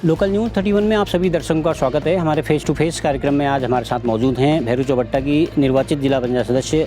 Local news 31 में आप सभी दर्शकों का स्वागत है। हमारे फेस टू फेस कार्यक्रम में आज हमारे साथ मौजूद हैं भैरू चौबट्टा की निर्वाचित जिला पंचायत सदस्य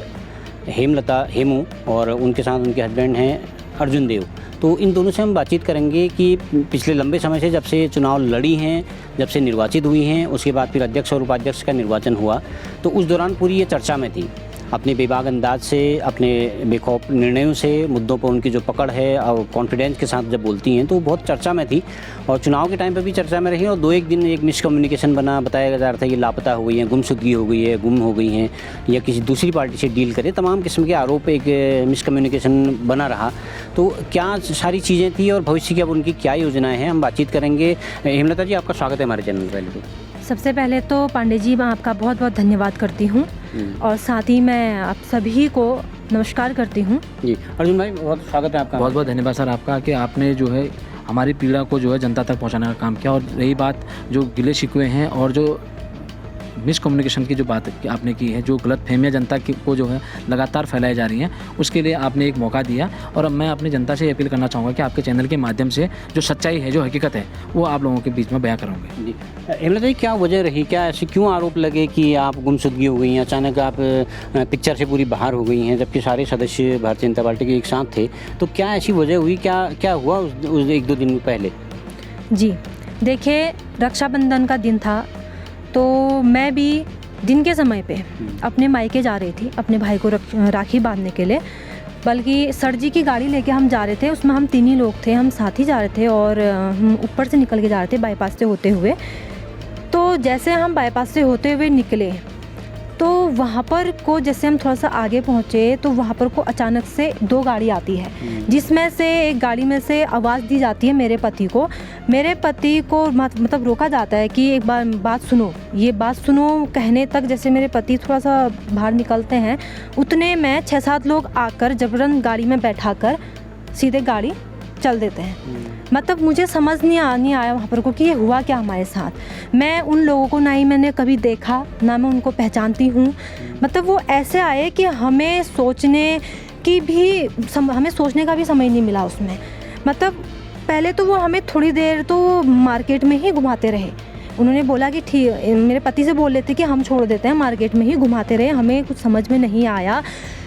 हेमू और उनके साथ उनके हस्बैंड हैं अर्जुन देव। तो इन दोनों से हम बातचीत करेंगे कि पिछले लंबे समय से जब से चुनाव लड़ी हैं, जब से निर्वाचित हुई हैं, उसके बाद फिर अध्यक्ष और उपाध्यक्ष का निर्वाचन हुआ, तो उस दौरान पूरी ये चर्चा में थी। अपने बेबाक अंदाज से, अपने बेखौफ निर्णयों से, मुद्दों पर उनकी जो पकड़ है और कॉन्फिडेंस के साथ जब बोलती हैं तो बहुत चर्चा में थी और चुनाव के टाइम पे भी चर्चा में रही। और दो एक दिन एक मिसकम्युनिकेशन बताया जा रहा था कि लापता हो गई हैं, गुमशुदगी हो गई है, गुम हो गई हैं या किसी दूसरी पार्टी से डील करे, तमाम किस्म के आरोप, एक मिसकम्युनिकेशन बना रहा। तो क्या सारी चीज़ें थी और भविष्य की अब उनकी क्या योजनाएँ हैं, हम बातचीत करेंगे। हेमलता जी, आपका स्वागत है हमारे चैनल पर। पहले तो सबसे पहले तो पांडे जी, मैं आपका बहुत बहुत धन्यवाद करती हूँ और साथ ही मैं आप सभी को नमस्कार करती हूँ। जी अर्जुन भाई, बहुत स्वागत है आपका। बहुत बहुत धन्यवाद सर आपका कि आपने जो है हमारी पीड़ा को जो है जनता तक पहुंचाने का काम किया। और रही बात जो गिले शिकवे हैं और जो मिसकम्युनिकेशन की जो बात आपने की है, जो गलतफहमियां जनता को जो है लगातार फैलाई जा रही हैं, उसके लिए आपने एक मौका दिया। और अब मैं अपनी जनता से अपील करना चाहूँगा कि आपके चैनल के माध्यम से जो सच्चाई है, जो हकीकत है, वो आप लोगों के बीच में बयां करोगे। जी हेमलता जी, क्या वजह रही, क्या ऐसे क्यों आरोप लगे कि आप गुमशुदगी हो गई हैं, अचानक आप पिक्चर से पूरी बाहर हो गई हैं, जबकि सारे सदस्य भारतीय जनता पार्टी के एक साथ थे? तो क्या ऐसी वजह हुई, क्या हुआ उस एक दो दिन पहले? जी देखिए, रक्षाबंधन का दिन था तो मैं भी दिन के समय पे अपने मायके जा रही थी अपने भाई को राखी बांधने के लिए। बल्कि सर जी की गाड़ी लेके हम जा रहे थे, उसमें हम 3 ही लोग थे, हम साथ ही जा रहे थे और हम ऊपर से निकल के जा रहे थे बाईपास से होते हुए। तो जैसे हम बाईपास से होते हुए निकले तो वहाँ पर को जैसे हम थोड़ा सा आगे पहुँचे तो वहाँ पर को अचानक से 2 गाड़ी आती है, जिसमें से एक गाड़ी में से आवाज़ दी जाती है मेरे पति को। मेरे पति को मतलब रोका जाता है कि एक बार बात सुनो, ये बात सुनो कहने तक जैसे मेरे पति थोड़ा सा बाहर निकलते हैं, उतने में 6-7 लोग आकर जबरन गाड़ी में बैठा कर सीधे गाड़ी चल देते हैं। मतलब मुझे समझ नहीं आया वहाँ पर को कि ये हुआ क्या हमारे साथ। मैं उन लोगों को ना ही मैंने कभी देखा, ना मैं उनको पहचानती हूँ। मतलब वो ऐसे आए कि हमें सोचने का भी समय नहीं मिला उसमें। मतलब पहले तो वो हमें थोड़ी देर तो मार्केट में ही घुमाते रहे। उन्होंने बोला कि ठीक, मेरे पति से बोल रहे थे कि हम छोड़ देते हैं, मार्केट में ही घुमाते रहे, हमें कुछ समझ में नहीं आया।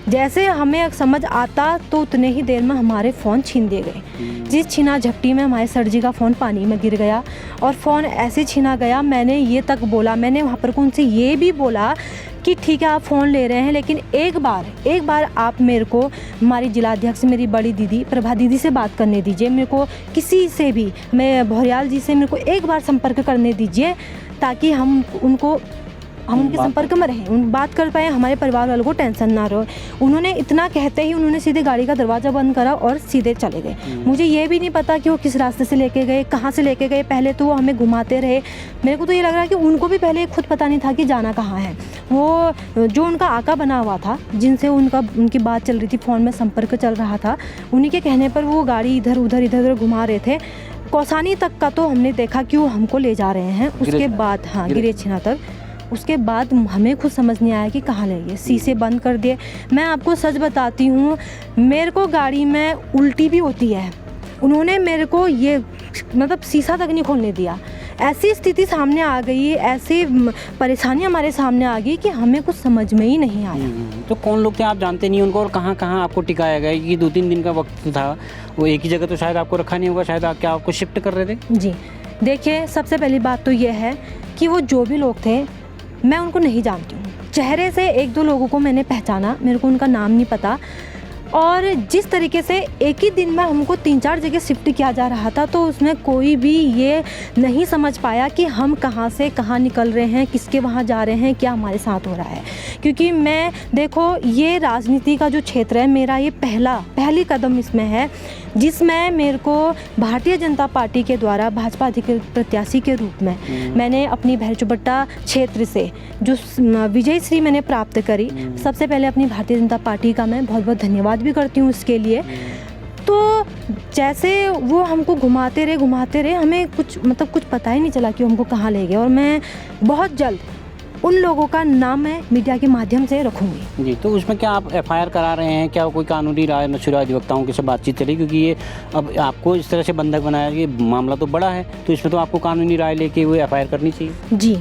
जैसे हमें समझ आता तो उतने ही देर में हमारे फ़ोन छीन दिए गए। जिस छीना झपटी में हमारे सर जी का फ़ोन पानी में गिर गया और फ़ोन ऐसे छीना गया, मैंने ये तक बोला, मैंने वहाँ पर उनसे ये भी बोला कि ठीक है आप फ़ोन ले रहे हैं, लेकिन एक बार आप मेरे को हमारी जिलाध्यक्ष मेरी बड़ी दीदी प्रभा दीदी से बात करने दीजिए। मेरे को किसी से भी, मैं भौरियाल जी से मेरे को एक बार संपर्क करने दीजिए ताकि हम उनके संपर्क में रहें, उन बात कर पाएँ, हमारे परिवार वालों को टेंशन ना रहे। उन्होंने इतना कहते ही उन्होंने सीधे गाड़ी का दरवाज़ा बंद करा और सीधे चले गए। मुझे ये भी नहीं पता कि वो किस रास्ते से लेके गए, कहाँ से लेके गए। पहले तो वो हमें घुमाते रहे। मेरे को तो ये लग रहा है कि उनको भी पहले खुद पता नहीं था कि जाना कहाँ है। वो जो उनका आका बना हुआ था, जिनसे उनकी बात चल रही थी, फ़ोन में संपर्क चल रहा था, उन्हीं के कहने पर वो गाड़ी इधर उधर घुमा रहे थे। कौसानी तक का तो हमने देखा कि वो हमको ले जा रहे हैं। उसके बाद हाँ, गिरेछिना तक। उसके बाद हमें खुद समझ नहीं आया कि कहाँ ले गए, शीशे बंद कर दिए। मैं आपको सच बताती हूँ, मेरे को गाड़ी में उल्टी भी होती है। उन्होंने मेरे को ये मतलब शीशा तक नहीं खोलने दिया। ऐसी स्थिति सामने आ गई, ऐसी परेशानी हमारे सामने आ गई कि हमें कुछ समझ में ही नहीं आया। तो कौन लोग थे, आप जानते नहीं उनको, और कहाँ कहाँ आपको टिकाया गया? कि 2-3 दिन का वक्त था, वो एक ही जगह तो शायद आपको रखा नहीं होगा, शायद क्या आपको शिफ्ट कर रहे थे? जी देखिए, सबसे पहली बात तो ये है कि वो जो भी लोग थे मैं उनको नहीं जानती हूँ। चेहरे से 1-2 लोगों को मैंने पहचाना, मेरे को उनका नाम नहीं पता। और जिस तरीके से एक ही दिन में हमको 3-4 जगह शिफ्ट किया जा रहा था, तो उसमें कोई भी ये नहीं समझ पाया कि हम कहाँ से कहाँ निकल रहे हैं, किसके वहाँ जा रहे हैं, क्या हमारे साथ हो रहा है। क्योंकि मैं देखो, ये राजनीति का जो क्षेत्र है मेरा, ये पहली कदम इसमें है जिसमें मेरे को भारतीय जनता पार्टी के द्वारा भाजपा अधिकृत प्रत्याशी के रूप में मैंने अपनी भैरू चौबट्टा क्षेत्र से जो विजय श्री मैंने प्राप्त करी। सबसे पहले अपनी भारतीय जनता पार्टी का मैं बहुत बहुत धन्यवाद भी करती हूँ इसके लिए। तो जैसे वो हमको घुमाते रहे, हमें कुछ पता ही नहीं चला कि हमको कहाँ ले गए। और मैं बहुत जल्द उन लोगों का नाम मैं मीडिया के माध्यम से रखूँगी। जी, तो उसमें क्या आप एफआईआर करा रहे हैं? क्या कोई कानूनी राय मशवरा अधिवक्ताओं के साथ बातचीत चली? क्योंकि ये अब आपको इस तरह से बंधक बनाया, ये मामला तो बड़ा है, तो इसमें तो आपको कानूनी राय लेके वो एफआईआर करनी चाहिए। जी,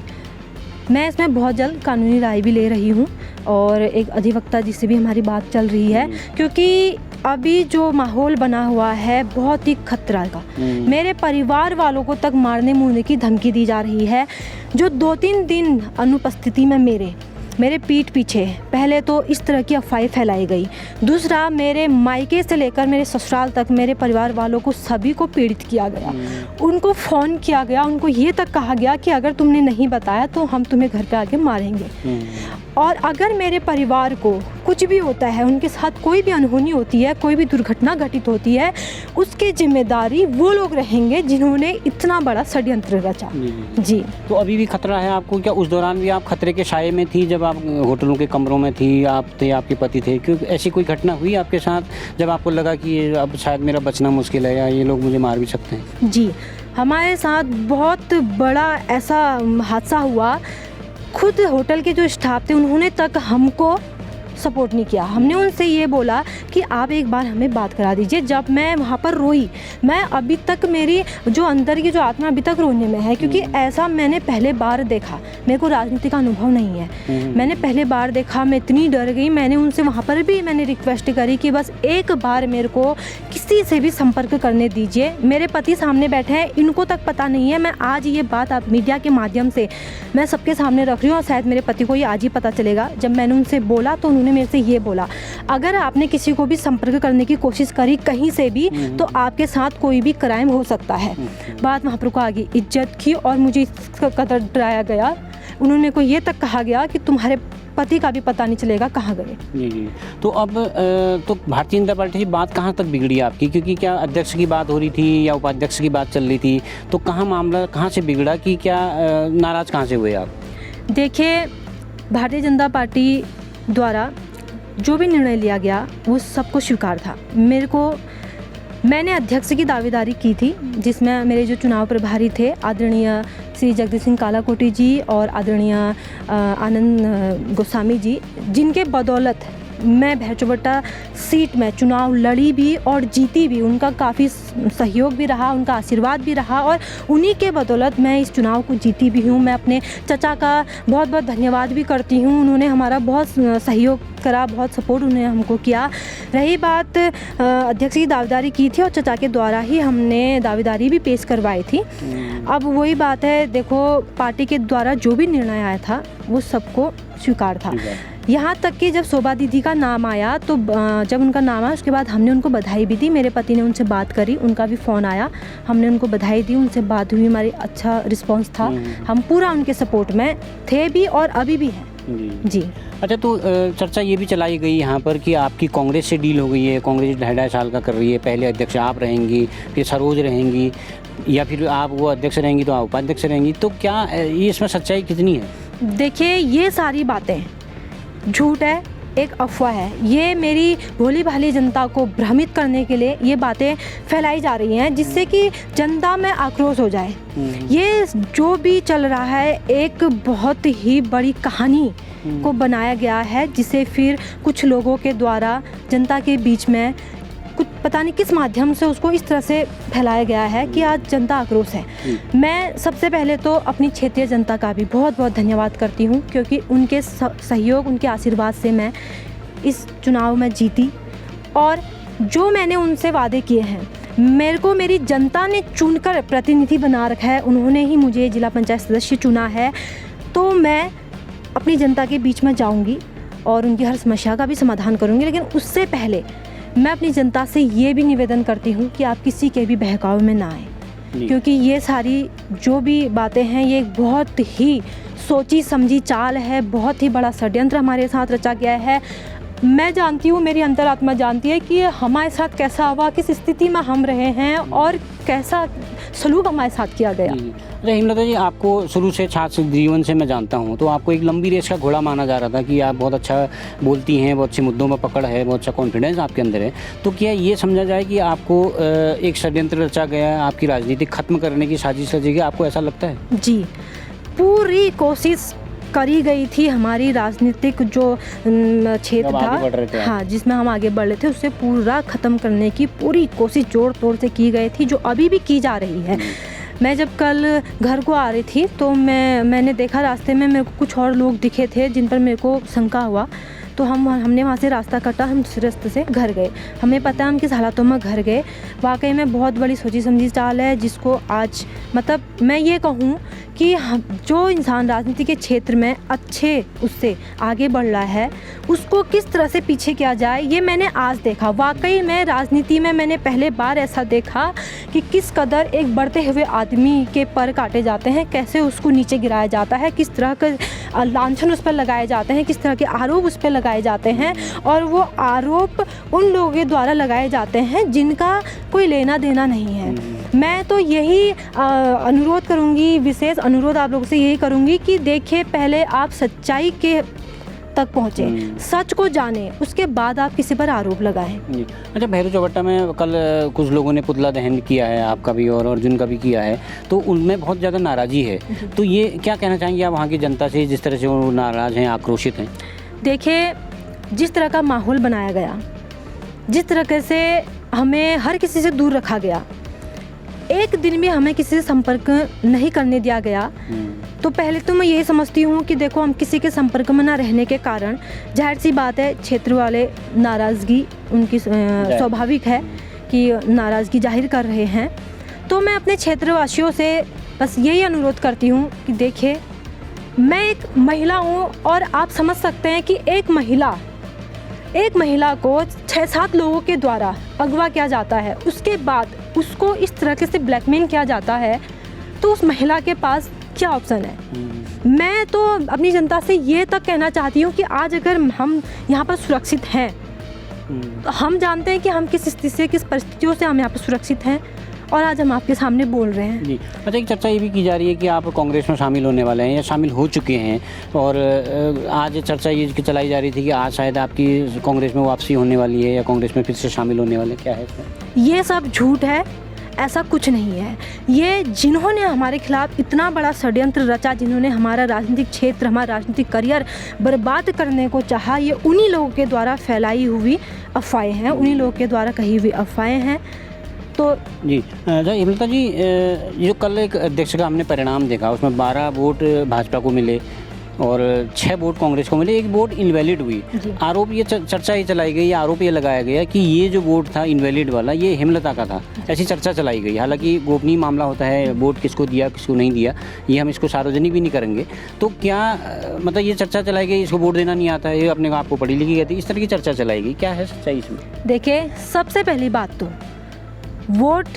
मैं इसमें बहुत जल्द कानूनी राय भी ले रही हूँ और एक अधिवक्ता जी से भी हमारी बात चल रही है, क्योंकि अभी जो माहौल बना हुआ है बहुत ही खतरा का। मेरे परिवार वालों को तक मारने मुड़ने की धमकी दी जा रही है, जो 2-3 दिन अनुपस्थिति में मेरे पीठ पीछे पहले तो इस तरह की अफवाहें फैलाई गई। दूसरा, मेरे मायके से लेकर मेरे ससुराल तक मेरे परिवार वालों को सभी को पीड़ित किया गया। उनको फ़ोन किया गया, उनको ये तक कहा गया कि अगर तुमने नहीं बताया तो हम तुम्हें घर पे आके मारेंगे। और अगर मेरे परिवार को कुछ भी होता है, उनके साथ कोई भी अनहोनी होती है, कोई भी दुर्घटना घटित होती है, उसकी जिम्मेदारी वो लोग रहेंगे जिन्होंने इतना बड़ा षड्यंत्र रचा। जी। तो अभी भी खतरा है आपको? क्या उस दौरान भी आप खतरे के साए में थी जब आप होटलों के कमरों में थी, आप थे, आपके पति थे? क्योंकि ऐसी कोई घटना हुई आपके साथ जब आपको लगा कि ये अब शायद मेरा बचना मुश्किल है या ये लोग मुझे मार भी सकते हैं? जी, हमारे साथ बहुत बड़ा ऐसा हादसा हुआ। खुद होटल के जो स्टाफ थे उन्होंने तक हमको सपोर्ट नहीं किया। हमने उनसे ये बोला कि आप एक बार हमें बात करा दीजिए। जब मैं वहाँ पर रोई, मैं अभी तक मेरी जो अंदर की जो आत्मा अभी तक रोने में है, क्योंकि ऐसा मैंने पहले बार देखा। मेरे को राजनीति का अनुभव नहीं है, मैंने पहले बार देखा, मैं इतनी डर गई। मैंने उनसे वहाँ पर भी मैंने रिक्वेस्ट करी कि बस एक बार मेरे को किसी से भी संपर्क करने दीजिए। मेरे पति सामने बैठे हैं, इनको तक पता नहीं है। मैं आज ये बात आप मीडिया के माध्यम से मैं सबके सामने रख रही हूँ और शायद मेरे पति को ये आज ही पता चलेगा। जब मैंने उनसे बोला तो उन्होंने मेरे से ये बोला, अगर आपने किसी को भी संपर्क करने की कोशिश करी कहीं से भी तो आपके साथ कोई भी क्राइम हो सकता है। बात वहाँ पर को आगे इज्जत की और मुझे इस कदर डराया गया। उन्होंने मेरे को ये तक कहा गया कि तुम्हारे पति का भी पता नहीं चलेगा कहाँ गए। जी। तो अब तो भारतीय जनता पार्टी की बात कहाँ तक बिगड़ी आपकी? क्योंकि क्या अध्यक्ष की बात हो रही थी या उपाध्यक्ष की बात चल रही थी, तो कहाँ मामला कहाँ से बिगड़ा कि क्या नाराज़ कहाँ से हुए आप? देखिए, भारतीय जनता पार्टी द्वारा जो भी निर्णय लिया गया वो सबको स्वीकार था। मैंने अध्यक्ष की दावेदारी की थी, जिसमें मेरे जो चुनाव प्रभारी थे आदरणीय श्री जगदीश सिंह कालाकोटी जी और आदरणीय आनंद गोस्वामी जी, जिनके बदौलत मैं भैरचोबट्टा सीट में चुनाव लड़ी भी और जीती भी। उनका काफ़ी सहयोग भी रहा, उनका आशीर्वाद भी रहा और उन्हीं के बदौलत मैं इस चुनाव को जीती भी हूँ। मैं अपने चचा का बहुत बहुत धन्यवाद भी करती हूँ, उन्होंने हमारा बहुत सहयोग करा, बहुत सपोर्ट उन्होंने हमको किया। रही बात अध्यक्ष की दावेदारी की थी और चचा के द्वारा ही हमने दावेदारी भी पेश करवाई थी। अब वही बात है, देखो पार्टी के द्वारा जो भी निर्णय आया था वो सबको स्वीकार था। यहाँ तक कि जब शोभा दीदी का नाम आया तो जब उनका नाम आया उसके बाद हमने उनको बधाई भी दी। मेरे पति ने उनसे बात करी, उनका भी फ़ोन आया, हमने उनको बधाई दी, उनसे बात हुई, हमारी अच्छा रिस्पांस था। हम पूरा उनके सपोर्ट में थे भी और अभी भी हैं। जी। अच्छा, तो चर्चा ये भी चलाई गई यहाँ पर कि आपकी कांग्रेस से डील हो गई है, कांग्रेस 2.5 साल का कर रही है, पहले अध्यक्ष आप रहेंगी, फिर सरोज रहेंगी, या फिर आप वो अध्यक्ष रहेंगी तो आप उपाध्यक्ष रहेंगी। तो क्या ये इसमें सच्चाई कितनी है? देखिए, ये सारी बातें झूठ है, एक अफवाह है। ये मेरी भोली भाली जनता को भ्रमित करने के लिए ये बातें फैलाई जा रही हैं, जिससे कि जनता में आक्रोश हो जाए। ये जो भी चल रहा है एक बहुत ही बड़ी कहानी को बनाया गया है, जिसे फिर कुछ लोगों के द्वारा जनता के बीच में कुछ पता नहीं किस माध्यम से उसको इस तरह से फैलाया गया है कि आज जनता आक्रोश है। मैं सबसे पहले तो अपनी क्षेत्रीय जनता का भी बहुत बहुत धन्यवाद करती हूँ, क्योंकि उनके सहयोग, उनके आशीर्वाद से मैं इस चुनाव में जीती। और जो मैंने उनसे वादे किए हैं, मेरे को मेरी जनता ने चुनकर प्रतिनिधि बना रखा है, उन्होंने ही मुझे जिला पंचायत सदस्य चुना है, तो मैं अपनी जनता के बीच में जाऊँगी और उनकी हर समस्या का भी समाधान करूँगी। लेकिन उससे पहले मैं अपनी जनता से ये भी निवेदन करती हूँ कि आप किसी के भी बहकावे में ना आएँ, क्योंकि ये सारी जो भी बातें हैं ये बहुत ही सोची समझी चाल है, बहुत ही बड़ा षड्यंत्र हमारे साथ रचा गया है। मैं जानती हूँ, मेरी अंतरात्मा जानती है कि हमारे साथ कैसा हुआ, किस स्थिति में हम रहे हैं और कैसा सलूक हमारे साथ किया गया। अरे हेमलता जी, आपको शुरू से छात्र जीवन से मैं जानता हूँ, तो आपको एक लंबी रेस का घोड़ा माना जा रहा था कि आप बहुत अच्छा बोलती हैं, बहुत अच्छे मुद्दों में पकड़ है, बहुत अच्छा कॉन्फिडेंस आपके अंदर है। तो क्या ये समझा जाए कि आपको एक षड्यंत्र रचा गया है, आपकी राजनीति खत्म करने की साजिश रची गई, आपको ऐसा लगता है? जी, पूरी कोशिश करी गई थी हमारी राजनीतिक जो क्षेत्र जब आगे बढ़ रहे थे था, आप। हाँ, जिसमें हम आगे बढ़ रहे थे, उससे पूरा ख़त्म करने की पूरी कोशिश जोड़ तोड़ से की गई थी, जो अभी भी की जा रही है। मैं जब कल घर को आ रही थी तो मैंने देखा रास्ते में मेरे को कुछ और लोग दिखे थे जिन पर मेरे को शंका हुआ, तो हमने वहाँ से रास्ता काटा, हम दूसरे रास्ते से घर गए। हमें पता है हम किस हालातों में घर गए। वाकई में बहुत बड़ी सोची समझी चाल है, जिसको आज मतलब मैं ये कहूँ कि जो इंसान राजनीति के क्षेत्र में अच्छे उससे आगे बढ़ रहा है, उसको किस तरह से पीछे किया जाए, ये मैंने आज देखा। वाकई में राजनीति में मैंने पहले बार ऐसा देखा कि किस कदर एक बढ़ते हुए आदमी के पर काटे जाते हैं, कैसे उसको नीचे गिराया जाता है, किस तरह का लांछन उस पर लगाए जाते हैं, किस तरह के आरोप उस पर लगाए जाते हैं, और वो आरोप उन लोगों के द्वारा लगाए जाते हैं जिनका कोई लेना देना नहीं है। मैं तो यही अनुरोध करूँगी, विशेष अनुरोध आप लोगों से यही करूँगी कि देखिए, पहले आप सच्चाई के तक पहुँचे, सच को जाने, उसके बाद आप किसी पर आरोप लगाएं। जी। अच्छा, भैरू चौबट्टा में कल कुछ लोगों ने पुतला दहन किया है, आपका भी और अर्जुन का भी किया है, तो उनमें बहुत ज़्यादा नाराज़गी है। तो ये क्या कहना चाहेंगे आप वहाँ की जनता से, जिस तरह से वो नाराज़ हैं, आक्रोशित हैं? देखिए, जिस तरह का माहौल बनाया गया, जिस तरह से हमें हर किसी से दूर रखा गया, एक दिन भी हमें किसी से संपर्क नहीं करने दिया गया, तो पहले तो मैं यही समझती हूँ कि देखो, हम किसी के संपर्क में ना रहने के कारण जाहिर सी बात है क्षेत्र वाले नाराज़गी उनकी स्वाभाविक है कि नाराज़गी जाहिर कर रहे हैं। तो मैं अपने क्षेत्रवासियों से बस यही अनुरोध करती हूँ कि देखिए, मैं एक महिला हूँ और आप समझ सकते हैं कि एक महिला को 6-7 लोगों के द्वारा अगवा किया जाता है, उसके बाद उसको इस तरह से ब्लैकमेल किया जाता है, तो उस महिला के पास क्या ऑप्शन है। मैं तो अपनी जनता से ये तक कहना चाहती हूँ कि आज अगर हम यहाँ पर सुरक्षित हैं, तो हम जानते हैं कि हम किस स्थिति से, किस परिस्थितियों से हम यहाँ पर सुरक्षित हैं, और आज हम आपके सामने बोल रहे हैं। जी। अच्छा, एक चर्चा ये भी की जा रही है कि आप कांग्रेस में शामिल होने वाले हैं या शामिल हो चुके हैं, और आज चर्चा ये चलाई जा रही थी कि आज शायद आपकी कांग्रेस में वापसी होने वाली है या कांग्रेस में फिर से शामिल होने वाले, क्या है इसमें? ये सब झूठ है, ऐसा कुछ नहीं है। ये जिन्होंने हमारे खिलाफ इतना बड़ा षड्यंत्र रचा, जिन्होंने हमारा राजनीतिक क्षेत्र, हमारा राजनीतिक करियर बर्बाद करने को चाहा, ये उन्हीं लोगों के द्वारा फैलाई हुई अफवाहें हैं, उन्हीं लोगों के द्वारा कही हुई अफवाहें हैं। तो जी। हेमलता जी, जो कल एक अध्यक्ष का हमने परिणाम देखा, उसमें 12 वोट भाजपा को मिले और 6 वोट कांग्रेस को मिले, 1 वोट इनवैलिड हुई। आरोप ये चर्चा ये चलाई गई, आरोप ये लगाया गया कि ये जो वोट था इनवैलिड वाला, ये हेमलता का था, ऐसी चर्चा चलाई गई। हालांकि गोपनीय मामला होता है, वोट किसको दिया किसको नहीं दिया, ये हम इसको सार्वजनिक भी नहीं करेंगे। तो क्या मतलब ये चर्चा चलाई गई, इसको वोट देना नहीं आता है, ये अपने आप को पढ़ी लिखी गई थी, इस तरह की चर्चा चलाई गई, क्या है सच्चाई इसमें? देखिए, सबसे पहली बात तो वोट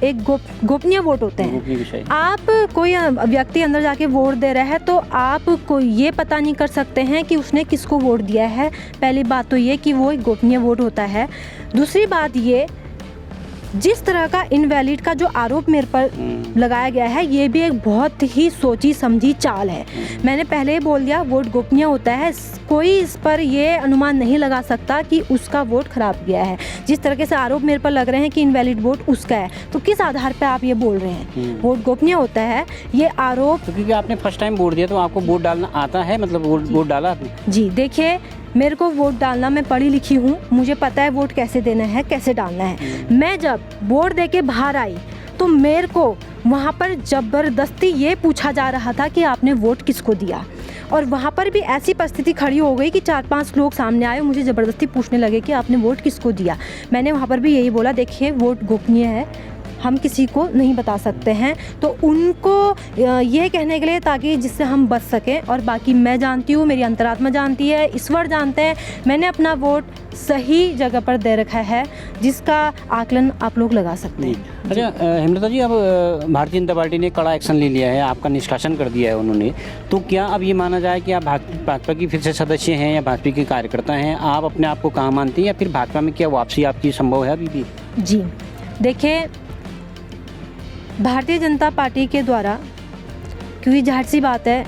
एक गोपनीय वोट होते हैं। आप कोई व्यक्ति अंदर जाके वोट दे रहा है तो आप को ये पता नहीं कर सकते हैं कि उसने किसको वोट दिया है। पहली बात तो ये कि वो एक गोपनीय वोट होता है। दूसरी बात ये, जिस तरह का इनवैलिड का जो आरोप मेरे पर लगाया गया है, ये भी एक बहुत ही सोची समझी चाल है। मैंने पहले ही बोल दिया, वोट गोपनीय होता है, कोई इस पर ये अनुमान नहीं लगा सकता कि उसका वोट खराब गया है। जिस तरह से आरोप मेरे पर लग रहे हैं कि इनवैलिड वोट उसका है, तो किस आधार पर आप ये बोल रहे हैं? वोट गोपनीय होता है, ये आरोप। तो क्योंकि आपने फर्स्ट टाइम वोट दिया, तो आपको वोट डालना आता है, मतलब वोट डाला आपने? जी, देखिए, मेरे को वोट डालना, मैं पढ़ी लिखी हूँ, मुझे पता है वोट कैसे देना है, कैसे डालना है। मैं जब वोट दे के बाहर आई तो मेरे को वहाँ पर ज़बरदस्ती ये पूछा जा रहा था कि आपने वोट किसको दिया, और वहाँ पर भी ऐसी परिस्थिति खड़ी हो गई कि 4-5 लोग सामने आए, मुझे ज़बरदस्ती पूछने लगे कि आपने वोट किसको दिया। मैंने वहाँ पर भी यही बोला, देखिए, वोट गोपनीय है, हम किसी को नहीं बता सकते हैं। तो उनको ये कहने के लिए, ताकि जिससे हम बच सकें, और बाकी मैं जानती हूँ, मेरी अंतरात्मा जानती है, ईश्वर जानते हैं, मैंने अपना वोट सही जगह पर दे रखा है, जिसका आकलन आप लोग लगा सकते हैं। अच्छा हेमलता जी, अब भारतीय जनता पार्टी ने कड़ा एक्शन ले लिया है, आपका निष्कासन कर दिया है उन्होंने, तो क्या अब ये माना जाए कि आप भाजपा की फिर से सदस्य हैं या भाजपा के कार्यकर्ता हैं? आप अपने आप को कहाँ मानती हैं, या फिर भाजपा में क्या वापसी आपकी संभव है अभी भी? जी, देखिए, भारतीय जनता पार्टी के द्वारा, क्योंकि जाहिर सी बात है,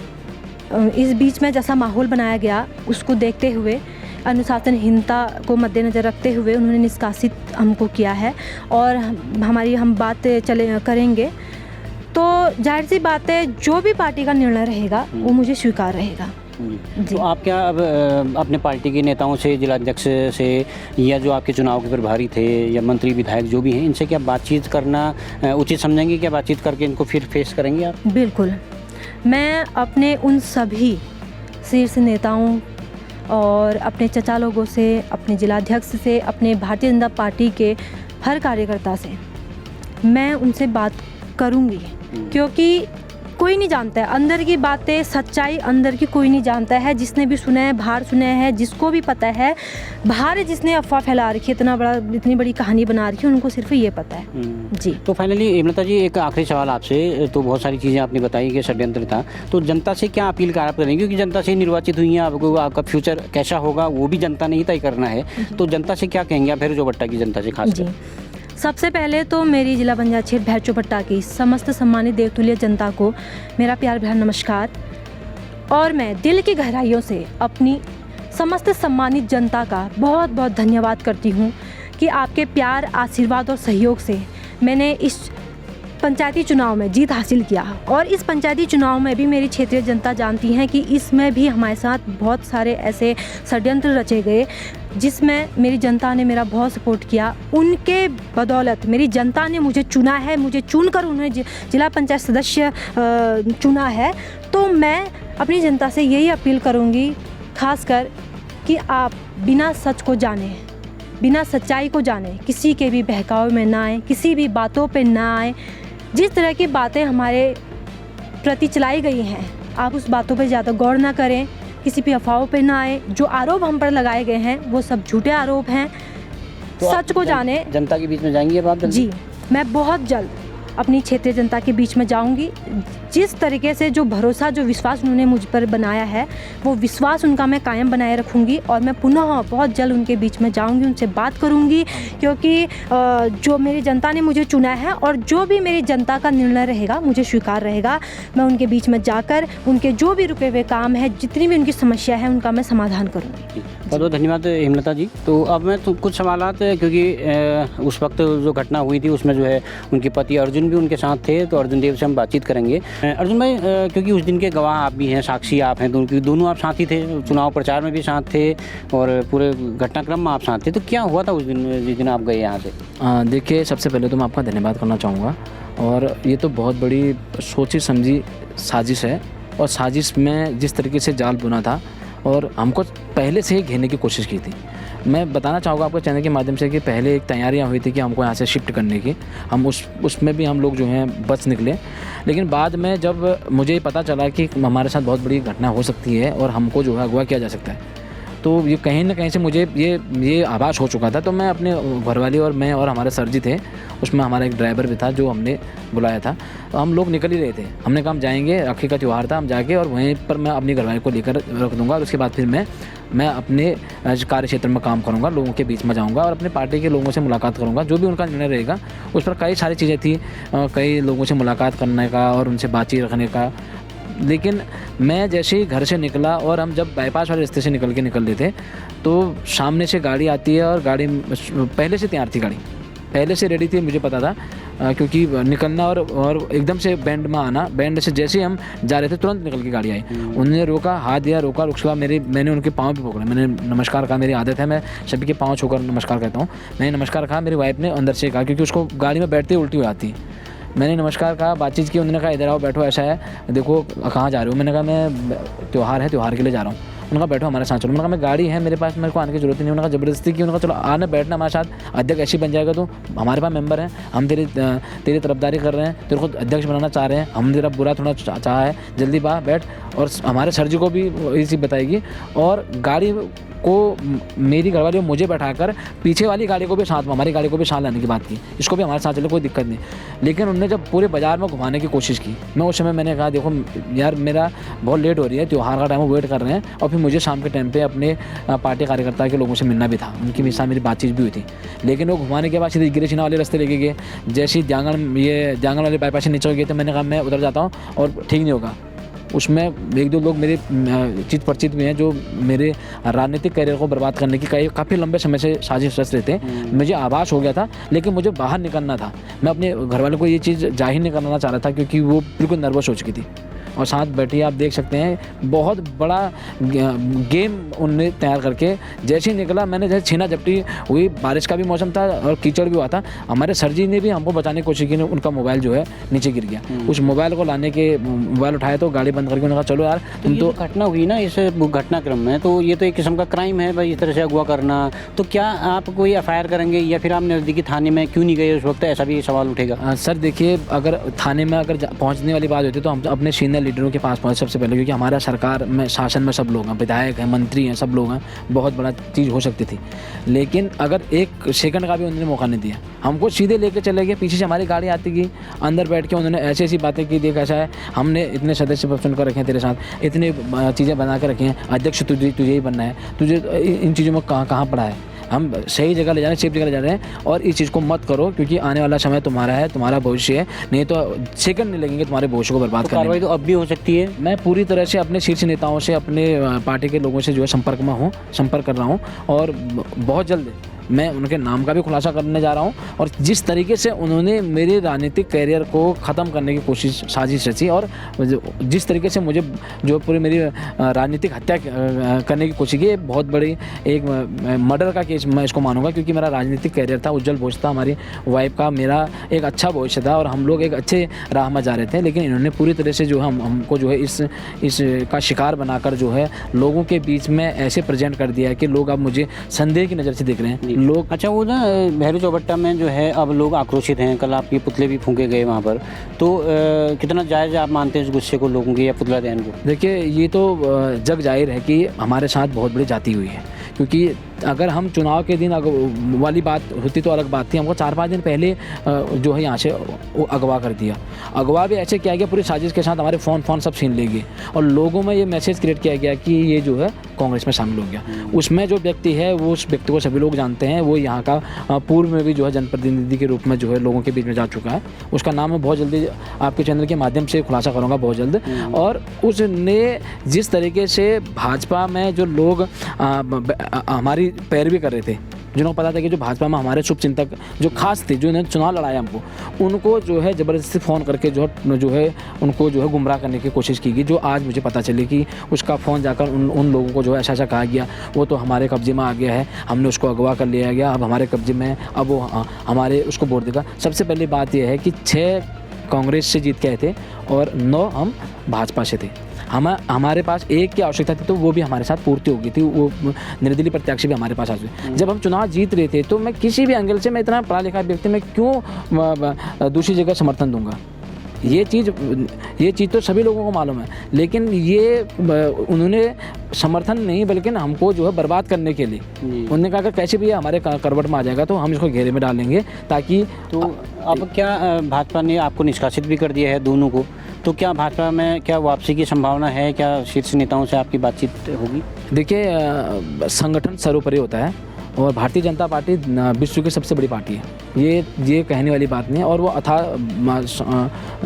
इस बीच में जैसा माहौल बनाया गया, उसको देखते हुए, अनुशासनहीनता को मद्देनज़र रखते हुए उन्होंने निष्कासित हमको किया है, और हम बात करेंगे तो जाहिर सी बात है जो भी पार्टी का निर्णय रहेगा वो मुझे स्वीकार रहेगा। तो आप क्या अब अपने पार्टी के नेताओं से, जिलाध्यक्ष से, या जो आपके चुनाव के प्रभारी थे या मंत्री विधायक जो भी हैं, इनसे क्या बातचीत करना उचित समझेंगे? क्या बातचीत करके इनको फिर फेस करेंगे आप? बिल्कुल, मैं अपने उन सभी शीर्ष नेताओं और अपने चचा लोगों से, अपने जिलाध्यक्ष से, अपने भारतीय जनता पार्टी के हर कार्यकर्ता से मैं उनसे बात करूंगी, क्योंकि कोई नहीं जानता है अंदर की बातें, सच्चाई अंदर की कोई नहीं जानता है। जिसने भी सुना है बाहर सुना है, जिसको भी पता है बाहर जिसने अफवाह फैला रखी है, इतनी बड़ी कहानी बना रखी है, उनको सिर्फ ये पता है। जी। तो फाइनली हेमलता जी, एक आखिरी सवाल आपसे। तो बहुत सारी चीज़ें आपने बताई कि षड्यंत्र था, तो जनता से क्या अपील कर आप करेंगे? क्योंकि जनता से निर्वाचित हुई हैं, आपको आपका फ्यूचर कैसा होगा वो भी जनता ने ही तय करना है। तो जनता से क्या कहेंगे आप, भैरूचोपट्टा की जनता से खास? जी, सबसे पहले तो मेरी जिला पंचायत क्षेत्र भैरूचोपट्टा की समस्त सम्मानित देवतुल्य जनता को मेरा प्यार भरा नमस्कार। और मैं दिल की गहराइयों से अपनी समस्त सम्मानित जनता का बहुत बहुत धन्यवाद करती हूँ कि आपके प्यार, आशीर्वाद और सहयोग से मैंने इस पंचायती चुनाव में जीत हासिल किया। और इस पंचायती चुनाव में भी मेरी क्षेत्रीय जनता जानती है कि इसमें भी हमारे साथ बहुत सारे ऐसे षड्यंत्र रचे गए जिसमें मेरी जनता ने मेरा बहुत सपोर्ट किया। उनके बदौलत मेरी जनता ने मुझे चुना है, मुझे चुनकर उन्हें जिला पंचायत सदस्य चुना है। तो मैं अपनी जनता से यही अपील करूँगी खासकर कि आप बिना सच को जाने, बिना सच्चाई को जाने किसी के भी बहकावे में ना आए, किसी भी बातों पे ना आए। जिस तरह की बातें हमारे प्रति चलाई गई हैं, आप उस बातों पे ज़्यादा गौर ना करें, किसी भी अफवाहों पे ना आए। जो आरोप हम पर लगाए गए हैं वो सब झूठे आरोप हैं। तो सच को जाने। जनता के बीच में जाएंगी अब आप? जी, मैं बहुत जल्द अपनी क्षेत्रीय जनता के बीच में जाऊंगी। जिस तरीके से जो भरोसा, जो विश्वास उन्होंने मुझ पर बनाया है, वो विश्वास उनका मैं कायम बनाए रखूंगी। और मैं पुनः बहुत जल्द उनके बीच में जाऊंगी, उनसे बात करूंगी, क्योंकि जो मेरी जनता ने मुझे चुना है और जो भी मेरी जनता का निर्णय रहेगा मुझे स्वीकार रहेगा। मैं उनके बीच में जाकर उनके जो भी रुके हुए काम है, जितनी भी उनकी समस्या है, उनका मैं समाधान करूँगी। बहुत बहुत धन्यवाद हेमलता जी। तो अब मैं तो कुछ सवालात, क्योंकि उस वक्त जो घटना हुई थी उसमें जो है उनके पति अर्जुन भी उनके साथ थे, तो अर्जुन देव से हम बातचीत करेंगे। अर्जुन भाई, क्योंकि उस दिन के गवाह आप भी हैं, साक्षी आप हैं, दोनों आप साथी थे, चुनाव प्रचार में भी साथ थे और पूरे घटनाक्रम में आप साथ थे। तो क्या हुआ था उस दिन जिस दिन आप गए यहाँ से? देखिए, सबसे पहले तो मैं आपका धन्यवाद करना चाहूँगा। और ये तो बहुत बड़ी सोची समझी साजिश है, और साजिश में जिस तरीके से जाल बुना था और हमको पहले से ही घेरने की कोशिश की थी। मैं बताना चाहूँगा आपको चैनल के माध्यम से कि पहले एक तैयारियां हुई थी कि हमको यहाँ से शिफ्ट करने की। हम उसमें भी हम लोग जो हैं बच निकले, लेकिन बाद में जब मुझे पता चला कि हमारे साथ बहुत बड़ी घटना हो सकती है और हमको जो है अगवा किया जा सकता है, तो ये कहीं ना कहीं से मुझे ये आभास हो चुका था। तो मैं अपने घरवाली और मैं और हमारे सर जी थे, उसमें हमारा एक ड्राइवर भी था जो हमने बुलाया था। तो हम लोग निकल ही रहे थे, हमने कहा हम जाएंगे, राखी का त्यौहार था, हम जाके और वहीं पर मैं अपनी घरवाली को लेकर रख दूंगा और उसके बाद फिर मैं अपने कार्य क्षेत्र में काम करूंगा, लोगों के बीच में जाऊंगा और अपने पार्टी के लोगों से मुलाकात करूंगा। जो भी उनका निर्णय रहेगा उस पर कई सारी चीज़ें थी, कई लोगों से मुलाकात करने का और उनसे बातचीत रखने का। लेकिन मैं जैसे ही घर से निकला और हम जब बाईपास वाले रास्ते से निकल रहे थे, तो सामने से गाड़ी आती है और गाड़ी पहले से तैयार थी, गाड़ी पहले से रेडी थी, मुझे पता था। क्योंकि निकलना और एकदम से बैंड में आना, बैंड से जैसे हम जा रहे थे तुरंत निकल के गाड़ी आई। उन्होंने रोका, हाथ दिया, रोका, रुकला, मैंने उनके पाँव भी पकड़ा, मैंने नमस्कार कहा। मेरी आदत है, मैं सभी के पाँव छूकर नमस्कार कहता हूँ। मैंने नमस्कार कहा, मेरी वाइफ ने अंदर से कहा, क्योंकि उसको गाड़ी में बैठते ही उल्टी हो जाती है। मैंने नमस्कार कहा, बातचीत की। उन्होंने कहा इधर आओ, बैठो, ऐसा है, देखो कहाँ जा रहे हो? मैंने कहा मैं त्यौहार है, त्यौहार के लिए जा रहा हूँ। उन्होंने कहा बैठो हमारे साथ चलो। मैंने कहा मैं गाड़ी है मेरे पास, मेरे को आने की जरूरत नहीं। उन्होंने कहा ज़बरदस्ती की। उन्होंने कहा चलो आना, बैठना हमारे साथ, अध्यक्ष ऐसे बन जाएगा, तो हमारे पास मेंबर हैं, हम तेरी तरफदारी कर रहे हैं, तेरे को अध्यक्ष बनाना चाह रहे हैं, हम तेरा बुरा थोड़ा चाहा है, जल्दी बैठ। और हमारे सर जी को भी ये चीज़ बताएगी। और गाड़ी को मेरी घरवाली मुझे बैठाकर पीछे वाली गाड़ी को भी साथ में, हमारी गाड़ी को भी साथ लाने की बात की, इसको भी हमारे साथ चले, कोई दिक्कत नहीं। लेकिन उन्होंने जब पूरे बाजार में घुमाने की कोशिश की, मैं उस समय मैंने कहा देखो यार मेरा बहुत लेट हो रही है, त्यौहार का टाइम वेट कर रहे हैं, और फिर मुझे शाम के टाइम पे अपने पार्टी कार्यकर्ता के लोगों से मिलना भी था, उनकी साथ मेरी बातचीत भी हुई थी। लेकिन वो घुमाने के बाद सीधे गिरिशिना वाले रास्ते लेके गए। जैसे ही जांगल वाले बाईपास से नीचे गए, तो मैंने कहा मैं उधर जाता हूँ और ठीक नहीं होगा, उसमें एक दो लोग मेरे चित परिचित भी हैं जो मेरे राजनीतिक करियर को बर्बाद करने की काफ़ी लंबे समय से साजिश रच रहे थे। मुझे आभास हो गया था, लेकिन मुझे बाहर निकलना था। मैं अपने घर वालों को ये चीज़ जाहिर नहीं करना चाह रहा था क्योंकि वो बिल्कुल नर्वस हो चुकी थी। और साथ बैठिए आप देख सकते हैं बहुत बड़ा गेम उनने तैयार करके जैसे ही निकला, मैंने जैसे छीना झपटी हुई, बारिश का भी मौसम था और कीचड़ भी हुआ था। हमारे सर जी ने भी हमको बचाने की कोशिश की, उनका मोबाइल जो है नीचे गिर गया। उस मोबाइल को लाने के मोबाइल उठाया तो गाड़ी बंद करके उन्होंने कहा चलो यार तुम तो घटना हुई ना इस घटनाक्रम में, तो ये तो एक किस्म का क्राइम है भाई, इस तरह से अगवा करना। तो क्या आप कोई एफआईआर करेंगे या फिर आप नज़दीकी थाने में क्यों नहीं गए उस वक्त, ऐसा भी सवाल उठेगा? सर देखिए, अगर थाने में अगर पहुंचने वाली बात होती तो हम अपने सीनियर लीडरों के पास पहुंच सबसे पहले, क्योंकि हमारा सरकार में शासन में सब लोग हैं, विधायक हैं, मंत्री हैं, सब लोग हैं, बहुत बड़ा चीज़ हो सकती थी। लेकिन अगर एक सेकंड का भी उन्होंने मौका नहीं दिया, हमको सीधे लेके चले गए। पीछे से हमारी गाड़ी आती गई, अंदर बैठ के उन्होंने ऐसी ऐसी बातें की, देख ऐसा है, हमने इतने सदस्य चुनकर रखे हैं तेरे साथ, इतनी चीज़ें बना के रखी हैं, अध्यक्ष तुझे ही बनना है, तुझे इन चीज़ों में कहाँ पड़ा है, हम सही जगह ले जा रहे हैं, सेफ जगह ले जा रहे हैं, और इस चीज़ को मत करो क्योंकि आने वाला समय तुम्हारा है, तुम्हारा भविष्य है, नहीं तो सेकंड नहीं लगेंगे तुम्हारे भविष्य को बर्बाद करने में। कार्रवाई तो अब भी हो सकती है। मैं पूरी तरह से अपने शीर्ष नेताओं से, अपने पार्टी के लोगों से जो है संपर्क कर रहा हूँ, और बहुत जल्द मैं उनके नाम का भी खुलासा करने जा रहा हूँ। और जिस तरीके से उन्होंने मेरे राजनीतिक करियर को ख़त्म करने की साजिश रची, और जिस तरीके से मुझे जो पूरी मेरी राजनीतिक हत्या करने की कोशिश की, बहुत बड़ी एक मर्डर का केस मैं इसको मानूंगा, क्योंकि मेरा राजनीतिक करियर था, उज्जवल भविष्य था, हमारी वाइफ का, मेरा एक अच्छा भविष्य था और हम लोग एक अच्छे राह में जा रहे थे। लेकिन इन्होंने पूरी तरह से जो हमको जो है इस का शिकार बनाकर जो है लोगों के बीच में ऐसे प्रेजेंट कर दिया है कि लोग अब मुझे संदेह की नज़र से देख रहे हैं लोग। अच्छा, वो ना भैरू चौबट्टा में जो है अब लोग आक्रोशित हैं, कल आपके पुतले भी फूंके गए वहाँ पर, तो कितना जायज़ आप मानते हैं इस गुस्से को, लोगों के या पुतला दहन को? देखिए, ये तो जग जाहिर है कि हमारे साथ बहुत बड़ी जाति हुई है, क्योंकि अगर हम चुनाव के दिन वाली बात होती तो अलग बात थी। हमको 4-5 दिन पहले जो है यहाँ से वो अगवा कर दिया। अगवा भी ऐसे किया गया पूरी साजिश के साथ, हमारे फ़ोन सब छीन ले गए और लोगों में ये मैसेज क्रिएट किया गया कि ये जो है कांग्रेस में शामिल हो गया। उसमें जो व्यक्ति है वो उस व्यक्ति को सभी लोग जानते हैं, वो यहाँ का पूर्व में भी जो है जनप्रतिनिधि के रूप में जो है लोगों के बीच में जा चुका है। उसका नाम मैं बहुत जल्दी आपके चैनल के माध्यम से खुलासा करूँगा, बहुत जल्द। और उसने जिस तरीके से भाजपा में जो लोग हमारी पैरवी कर रहे थे, जिनको पता था कि जो भाजपा में हमारे शुभ चिंतक जो खास थे, जो इन्होंने चुनाव लड़ाया हमको, उनको जो है ज़बरदस्ती फ़ोन करके जो है उनको जो है गुमराह करने की कोशिश की गई। जो आज मुझे पता चली कि उसका फ़ोन जाकर उन लोगों को जो है ऐसा कहा गया, वो तो हमारे कब्जे में आ गया है, हमने उसको अगवा कर लिया गया, अब हमारे कब्जे में है, अब वो हमारे उसको वोट देगा। सबसे पहली बात यह है कि 6 कांग्रेस से जीत के आए थे और 9 हम भाजपा से थे। हमारे पास एक की आवश्यकता थी, तो वो भी हमारे साथ पूर्ति हो गई थी, वो निर्दलीय प्रत्याशी भी हमारे पास आ गए। जब हम चुनाव जीत रहे थे तो मैं किसी भी एंगल से, मैं इतना पढ़ा लिखा व्यक्ति, मैं क्यों दूसरी जगह समर्थन दूंगा? ये चीज़ तो सभी लोगों को मालूम है, लेकिन ये उन्होंने समर्थन नहीं बल्कि हमको जो है बर्बाद करने के लिए उन्होंने कहा कि कैसे भी हमारे करवट में आ जाएगा तो हम इसको घेरे में डालेंगे, ताकि तो अब क्या भाजपा ने आपको निष्कासित भी कर दिया है दोनों को, तो क्या भाजपा में क्या वापसी की संभावना है? क्या शीर्ष नेताओं से आपकी बातचीत होगी? देखिए, संगठन सर्वोपरि होता है और भारतीय जनता पार्टी विश्व की सबसे बड़ी पार्टी है, ये कहने वाली बात नहीं है। और वो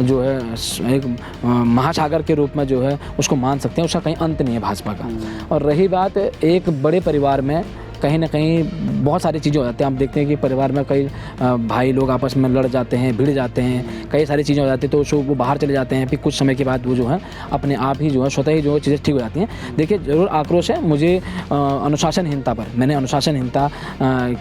जो है एक महासागर के रूप में जो है उसको मान सकते हैं, उसका कहीं अंत नहीं है भाजपा का। और रही बात एक बड़े परिवार में कहीं ना कहीं बहुत सारी चीज़ें हो जाती हैं। आप देखते हैं कि परिवार में कई भाई लोग आपस में लड़ जाते हैं, भिड़ जाते हैं, कई सारी चीज़ें हो जाती हैं, तो वो बाहर चले जाते हैं, फिर कुछ समय के बाद वो जो है अपने आप ही जो है स्वतः ही जो चीज़ें ठीक हो जाती हैं। देखिए, ज़रूर आक्रोश है मुझे अनुशासनहीनता पर। मैंने अनुशासनहीनता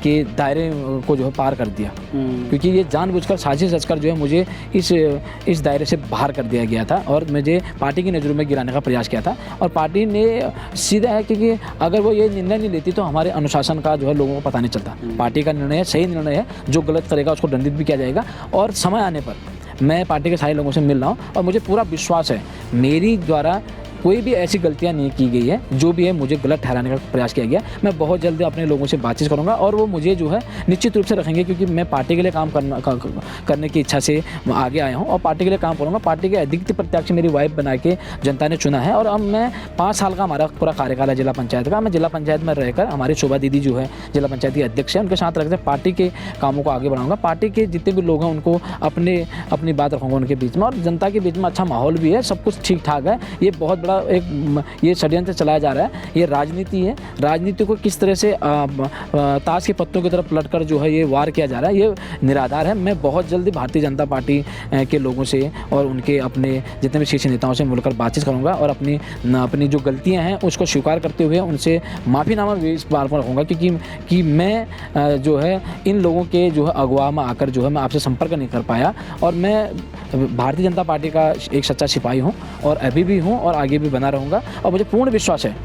के दायरे को जो है पार कर दिया, क्योंकि ये जानबूझकर साजिश रचकर जो है मुझे इस दायरे से बाहर कर दिया गया था और मुझे पार्टी की नज़रों में गिराने का प्रयास किया था। और पार्टी ने सीधा है कि अगर वो ये निर्णय नहीं लेती तो हमारे अनुशासन का जो है लोगों को पता नहीं चलता। पार्टी का निर्णय है, सही निर्णय है, जो गलत करेगा उसको दंडित भी किया जाएगा। और समय आने पर मैं पार्टी के सारे लोगों से मिल रहा हूँ और मुझे पूरा विश्वास है मेरी द्वारा कोई भी ऐसी गलतियाँ नहीं की गई है जो भी है मुझे गलत ठहराने का प्रयास किया गया। मैं बहुत जल्दी अपने लोगों से बातचीत करूँगा और वो मुझे जो है निश्चित रूप से रखेंगे, क्योंकि मैं पार्टी के लिए काम करने की इच्छा से आगे आया हूँ और पार्टी के लिए काम करूँगा। पार्टी के अद्वितीय प्रत्याशी मेरी वाइफ बना के जनता ने चुना है और अब मैं 5 साल का हमारा पूरा कार्यकाल है जिला पंचायत का। मैं जिला पंचायत में रहकर हमारी शोभा दीदी जो है जिला पंचायत की अध्यक्ष है, उनके साथ रखकर पार्टी के कामों को आगे बढ़ाऊंगा। पार्टी के जितने भी लोग हैं उनको अपनी बात रखूँगा उनके बीच में, और जनता के बीच में अच्छा माहौल भी है, सब कुछ ठीक ठाक है। ये बहुत बड़ा एक ये षड्यंत्र चलाया जा रहा है, ये राजनीति है। राजनीति को किस तरह से ताश के पत्तों की तरफ पलटकर जो है ये वार किया जा रहा है, ये निराधार है। मैं बहुत जल्दी भारतीय जनता पार्टी के लोगों से और उनके अपने जितने भी शीर्ष नेताओं से मिलकर बातचीत करूँगा और अपनी जो गलतियाँ हैं उसको स्वीकार करते हुए उनसे माफ़ीनामा भी इस बार पर रखूँगा, क्योंकि मैं जो है इन लोगों के जो है अगवा में आकर जो है मैं आपसे संपर्क नहीं कर पाया। और मैं भारतीय जनता पार्टी का एक सच्चा सिपाही हूँ और अभी भी हूँ और आगे भी बना रहूँगा। और मुझे पूर्ण विश्वास है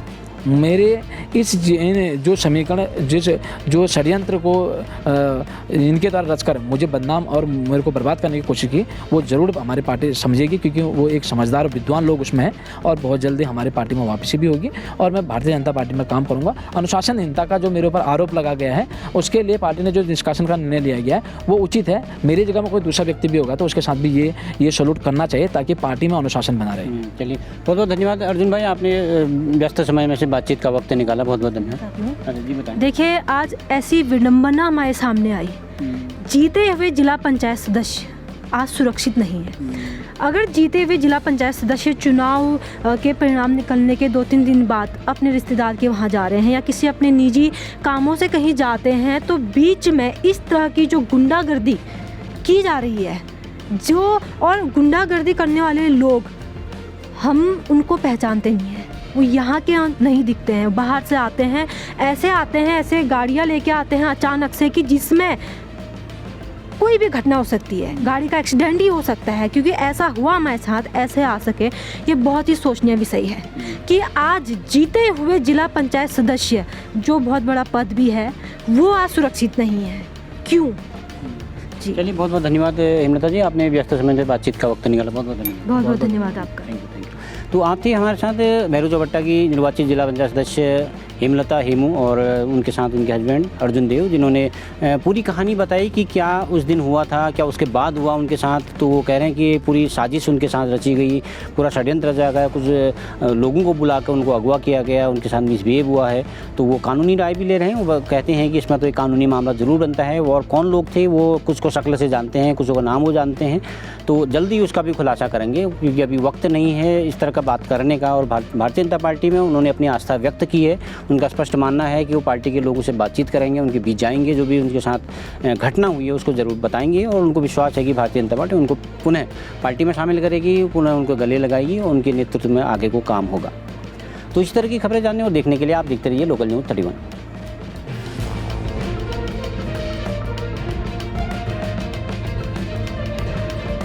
मेरे इस जो समीकरण जो षड्यंत्र को इनके द्वारा रचकर मुझे बदनाम और मेरे को बर्बाद करने की कोशिश की, वो ज़रूर हमारी पार्टी समझेगी, क्योंकि वो एक समझदार और विद्वान लोग उसमें हैं और बहुत जल्दी हमारी पार्टी में वापसी भी होगी। और मैं भारतीय जनता पार्टी में काम करूँगा। अनुशासनहीनता का जो मेरे ऊपर आरोप लगा गया है उसके लिए पार्टी ने जो निष्कासन का निर्णय लिया गया है वो उचित है। मेरी जगह में कोई दूसरा व्यक्ति भी होगा तो उसके साथ भी ये सलूट करना चाहिए ताकि पार्टी में अनुशासन बना रहे। चलिए, बहुत बहुत धन्यवाद अर्जुन भाई, आपने व्यस्त समय में से बातचीत का वक्त निकाला, बहुत बहुत धन्यवाद। जी बताएं। देखिए, आज ऐसी विडंबना हमारे सामने आई, जीते हुए जिला पंचायत सदस्य आज सुरक्षित नहीं है। अगर जीते हुए जिला पंचायत सदस्य चुनाव के परिणाम निकलने के 2-3 दिन बाद अपने रिश्तेदार के वहाँ जा रहे हैं या किसी अपने निजी कामों से कहीं जाते हैं, तो बीच में इस तरह की जो गुंडागर्दी की जा रही है, और गुंडागर्दी करने वाले लोग हम उनको पहचानते नहीं हैं। वो यहाँ के नहीं दिखते हैं, बाहर से आते हैं, ऐसे गाड़ियाँ लेके आते हैं अचानक से कि जिसमें कोई भी घटना हो सकती है, गाड़ी का एक्सीडेंट ही हो सकता है। क्योंकि ऐसा हुआ हमारे साथ, ऐसे आ सके, ये बहुत ही सोचनीय विषय है कि आज जीते हुए जिला पंचायत सदस्य जो बहुत बड़ा पद भी है वो आज सुरक्षित नहीं है। क्यों? जी चलिए, बहुत बहुत धन्यवाद हेमलता जी, आपने व्यस्त समय में बातचीत का वक्त निकाला, बहुत बहुत धन्यवाद। बहुत बहुत धन्यवाद आपका। Thank you. तो आप थी हमारे साथ भैरू चौबट्टा की निर्वाचित जिला पंचायत सदस्य हेमलता हेमू और उनके साथ उनके हस्बैंड अर्जुन देव, जिन्होंने पूरी कहानी बताई कि क्या उस दिन हुआ था, क्या उसके बाद हुआ उनके साथ। तो वो कह रहे हैं कि पूरी साजिश उनके साथ रची गई, पूरा षड्यंत्र रचा गया, कुछ लोगों को बुलाकर उनको अगवा किया गया, उनके साथ मिसबिहेव हुआ है। तो वो कानूनी राय भी ले रहे हैं। वो कहते हैं कि इसमें तो एक कानूनी मामला ज़रूर बनता है, और कौन लोग थे वो कुछ को शक्ल से जानते हैं, कुछ को नाम वो जानते हैं। तो जल्दी उसका भी खुलासा करेंगे, क्योंकि अभी वक्त नहीं है इस तरह का बात करने का। और भारतीय जनता पार्टी में उन्होंने अपनी आस्था व्यक्त की है। उनका स्पष्ट मानना है कि वो पार्टी के लोगों से बातचीत करेंगे, उनके बीच जाएंगे, जो भी उनके साथ घटना हुई है उसको ज़रूर बताएंगे। और उनको विश्वास है कि भारतीय जनता पार्टी उनको पुनः पार्टी में शामिल करेगी, पुनः उनको गले लगाएगी और उनके नेतृत्व में आगे को काम होगा। तो इस तरह की खबरें जानने और देखने के लिए आप देखते रहिए लोकल न्यूज़ 31।